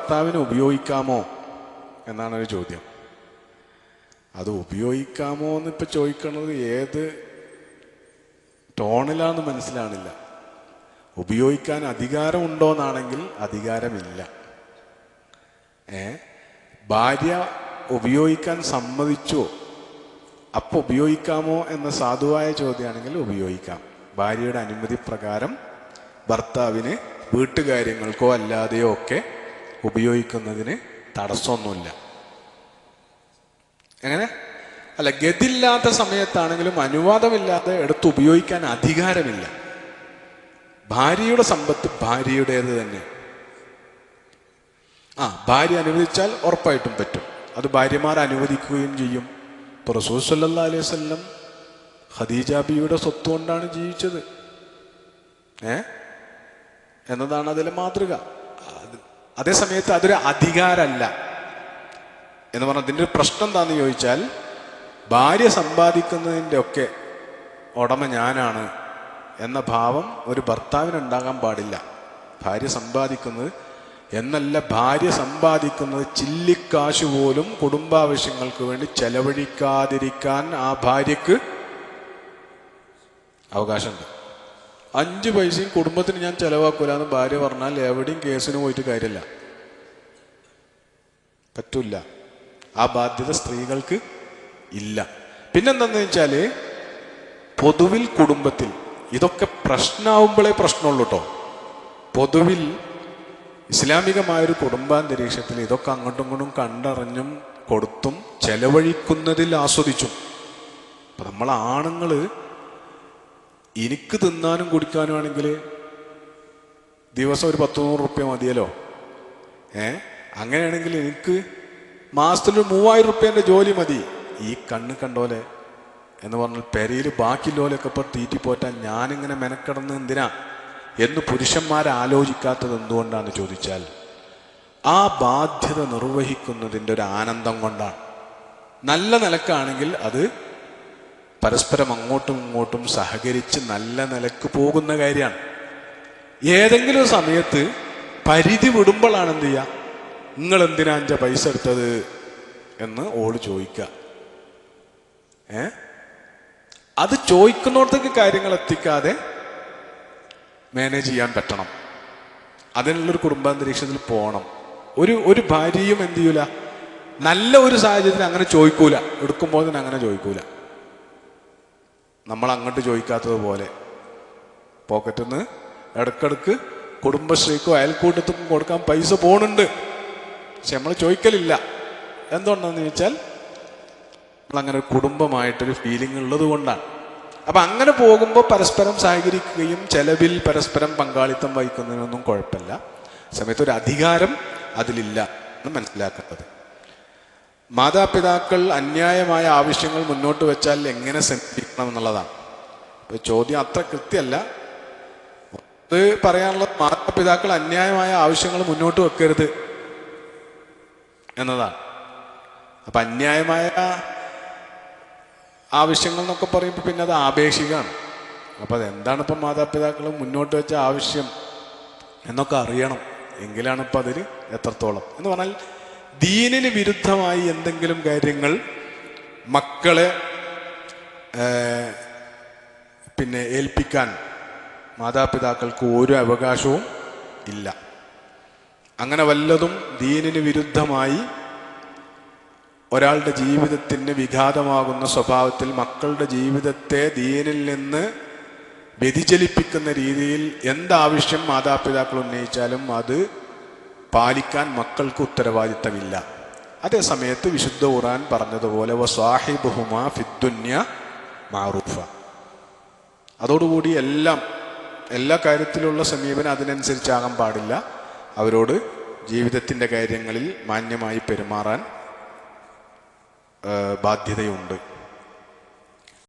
ഭർത്താവിന് ഉപയോഗിക്കാമോ എന്നാണ് ഒരു ചോദ്യം. അത് ഉപയോഗിക്കാമോ എന്നിപ്പോൾ ചോദിക്കുന്നത് ഏത് ടോണിലാണെന്ന് മനസ്സിലാണില്ല. ഉപയോഗിക്കാൻ അധികാരമുണ്ടോയെന്നാണെങ്കിൽ അധികാരമില്ല. ഭാര്യ ഉപയോഗിക്കാൻ സമ്മതിച്ചോ അപ്പോൾ ഉപയോഗിക്കാമോ എന്ന സാധുവായ ചോദ്യമാണെങ്കിൽ ഉപയോഗിക്കാം. ഭാര്യയുടെ അനുമതി പ്രകാരം ഭർത്താവിന് വീട്ടുകാര്യങ്ങൾക്കോ അല്ലാതെയോ ഒക്കെ ഉപയോഗിക്കുന്നതിന് തടസ്സമൊന്നുമില്ല. എങ്ങനെ അല്ല, ഗതിയില്ലാത്ത സമയത്താണെങ്കിലും അനുവാദമില്ലാതെ എടുത്ത് ഉപയോഗിക്കാൻ അധികാരമില്ല. ഭാര്യയുടെ സമ്പത്ത് ഭാര്യയുടേത് തന്നെ. ഭാര്യ അനുവദിച്ചാൽ ഉറപ്പായിട്ടും പറ്റും. അത് ഭാര്യമാർ അനുവദിക്കുകയും ചെയ്യും. ഇപ്പോൾ റസൂൽ സല്ലല്ലാഹു അലൈഹി വസല്ലം ഖദീജ ബിയുടെ സ്വത്ത് കൊണ്ടാണ് ജീവിച്ചത് എന്നതാണ് അതിലെ മാതൃക. അതേ സമയത്ത് അതൊരു അധികാരമല്ല എന്ന് പറഞ്ഞാൽ അതിൻ്റെ ഒരു പ്രശ്നം എന്താണെന്ന് ചോദിച്ചാൽ, ഭാര്യ സമ്പാദിക്കുന്നതിൻ്റെ ഒക്കെ ഉടമ ഞാനാണ് എന്ന ഭാവം ഒരു ഭർത്താവിനുണ്ടാകാൻ പാടില്ല. ഭാര്യ സമ്പാദിക്കുന്നത് എന്നല്ല, ഭാര്യ സമ്പാദിക്കുന്നത് ചില്ലിക്കാശ് പോലും കുടുംബാവശ്യങ്ങൾക്ക് വേണ്ടി ചെലവഴിക്കാതിരിക്കാൻ ആ ഭാര്യക്ക് അവകാശമുണ്ട്. 5 പൈസയും കുടുംബത്തിന് ഞാൻ ചെലവാക്കൂല എന്ന് ഭാര്യ പറഞ്ഞാൽ എവിടെയും കേസിന് പോയിട്ട് കാര്യമില്ല, പറ്റൂല. ആ ബാധ്യത സ്ത്രീകൾക്ക് ഇല്ല. പിന്നെന്താന്ന് വെച്ചാൽ പൊതുവിൽ കുടുംബത്തിൽ ഇതൊക്കെ പ്രശ്നമാവുമ്പോഴേ പ്രശ്നമുള്ളൂ കേട്ടോ. പൊതുവിൽ ഇസ്ലാമികമായൊരു കുടുംബാന്തരീക്ഷത്തിൽ ഇതൊക്കെ അങ്ങോട്ടും ഇങ്ങോട്ടും കണ്ടറിഞ്ഞും കൊടുത്തും ചെലവഴിക്കുന്നതിൽ ആസ്വദിച്ചും. അപ്പം നമ്മൾ ആണുങ്ങൾ എനിക്ക് തിന്നാനും കുടിക്കാനും ആണെങ്കിൽ ദിവസം ഒരു 100-100 റുപ്യ മതിയല്ലോ. അങ്ങനെയാണെങ്കിൽ എനിക്ക് മാസത്തിൽ 3000 റുപ്യേൻ്റെ ജോലി മതി. ഈ കണ്ണ് കണ്ടോലെ എന്ന് പറഞ്ഞാൽ പെരയിൽ ബാക്കിയുള്ളോലൊക്കെ ഇപ്പോൾ തീറ്റിപ്പോറ്റാൻ ഞാനിങ്ങനെ മെനക്കിടന്ന് എന്തിനാ എന്ന് പുരുഷന്മാരെ ആലോചിക്കാത്തത് എന്തുകൊണ്ടാണെന്ന് ചോദിച്ചാൽ, ആ ബാധ്യത നിർവഹിക്കുന്നതിൻ്റെ ഒരു ആനന്ദം കൊണ്ടാണ്. നല്ല നിലക്കാണെങ്കിൽ അത് പരസ്പരം അങ്ങോട്ടും ഇങ്ങോട്ടും സഹകരിച്ച് നല്ല നിലക്ക് പോകുന്ന കാര്യമാണ്. ഏതെങ്കിലും സമയത്ത് പരിധി വിടുമ്പോഴാണ് എന്ത് ചെയ്യുക, നിങ്ങൾ എന്തിനാ അഞ്ച പൈസ എടുത്തത് എന്ന് ഓള് ചോദിക്കുക. അത് ചോദിക്കുന്നിടത്തേക്ക് കാര്യങ്ങൾ എത്തിക്കാതെ മാനേജ് ചെയ്യാൻ പറ്റണം. അതിനുള്ളൊരു കുടുംബാന്തരീക്ഷത്തിൽ പോകണം. ഒരു ഭാര്യയും എന്ത് ചെയ്യൂല, നല്ല ഒരു സാഹചര്യത്തിൽ അങ്ങനെ ചോദിക്കൂല, എടുക്കുമ്പോൾ തന്നെ അങ്ങനെ ചോദിക്കൂല. നമ്മൾ അങ്ങോട്ട് ചോദിക്കാത്തതുപോലെ പോക്കറ്റിൽ നിന്ന് ഇടക്കിടക്ക് കുടുംബശ്രീക്കോ അയൽക്കൂട്ടത്തിനും കൊടുക്കാൻ പൈസ പോണുണ്ട്, പക്ഷെ നമ്മൾ ചോദിക്കലില്ല. എന്തുകൊണ്ടാണെന്ന് ചോദിച്ചാൽ നമ്മളങ്ങനെ ഒരു കുടുംബമായിട്ടൊരു ഫീലിംഗ് ഉള്ളത് കൊണ്ടാണ്. അപ്പം അങ്ങനെ പോകുമ്പോൾ പരസ്പരം സഹകരിക്കുകയും ചെലവിൽ പരസ്പരം പങ്കാളിത്തം വഹിക്കുന്നതിനൊന്നും കുഴപ്പമില്ല. സമയത്ത് ഒരു അധികാരം അതിലില്ല എന്ന് മനസ്സിലാക്കേണ്ടത്. മാതാപിതാക്കൾ അന്യായമായ ആവശ്യങ്ങൾ മുന്നോട്ട് വെച്ചാൽ എങ്ങനെ സമീപിക്കണം എന്നുള്ളതാണ്. അപ്പോൾ ചോദ്യം അത്ര കൃത്യമല്ല. അത് പറയാനുള്ളത് മാതാപിതാക്കൾ അന്യായമായ ആവശ്യങ്ങൾ മുന്നോട്ട് വെക്കരുത് എന്നതാണ്. അപ്പം അന്യായമായ ആവശ്യങ്ങൾ എന്നൊക്കെ പറയുമ്പോൾ പിന്നെ അത് ആപേക്ഷികമാണ്. അപ്പം അതെന്താണ് ഇപ്പം മാതാപിതാക്കൾ മുന്നോട്ട് വെച്ച ആവശ്യം എന്നൊക്കെ അറിയണം. എങ്കിലാണ് ഇപ്പം അതിൽ എത്രത്തോളം എന്ന് പറഞ്ഞാൽ ദീനിന് വിരുദ്ധമായി എന്തെങ്കിലും കാര്യങ്ങൾ മക്കളെ പിന്നെ ഏൽപ്പിക്കാൻ മാതാപിതാക്കൾക്ക് ഒരു അവകാശവും ഇല്ല. അങ്ങനെ വല്ലതും ദീനിന് വിരുദ്ധമായി ഒരാളുടെ ജീവിതത്തിന് വിഘാതമാകുന്ന സ്വഭാവത്തിൽ മക്കളുടെ ജീവിതത്തെ ദീനിൽ നിന്ന് വ്യതിചലിപ്പിക്കുന്ന രീതിയിൽ എന്താവശ്യം മാതാപിതാക്കൾ ഉന്നയിച്ചാലും അത് പാലിക്കാൻ മക്കൾക്ക് ഉത്തരവാദിത്തമില്ല. അതേ സമയത്ത് വിശുദ്ധ ഖുർആൻ പറഞ്ഞതുപോലെ വസ്വാഹിബുഹുമാ ഫിദ്ദുന്യ മഅറൂഫ. അതോടുകൂടി എല്ലാ കാര്യത്തിലുള്ള സമീപനം അതിനനുസരിച്ചാകാൻ പാടില്ല. അവരോട് ജീവിതത്തിൻ്റെ കാര്യങ്ങളിൽ മാന്യമായി പെരുമാറാൻ ബാധ്യതയുണ്ട്.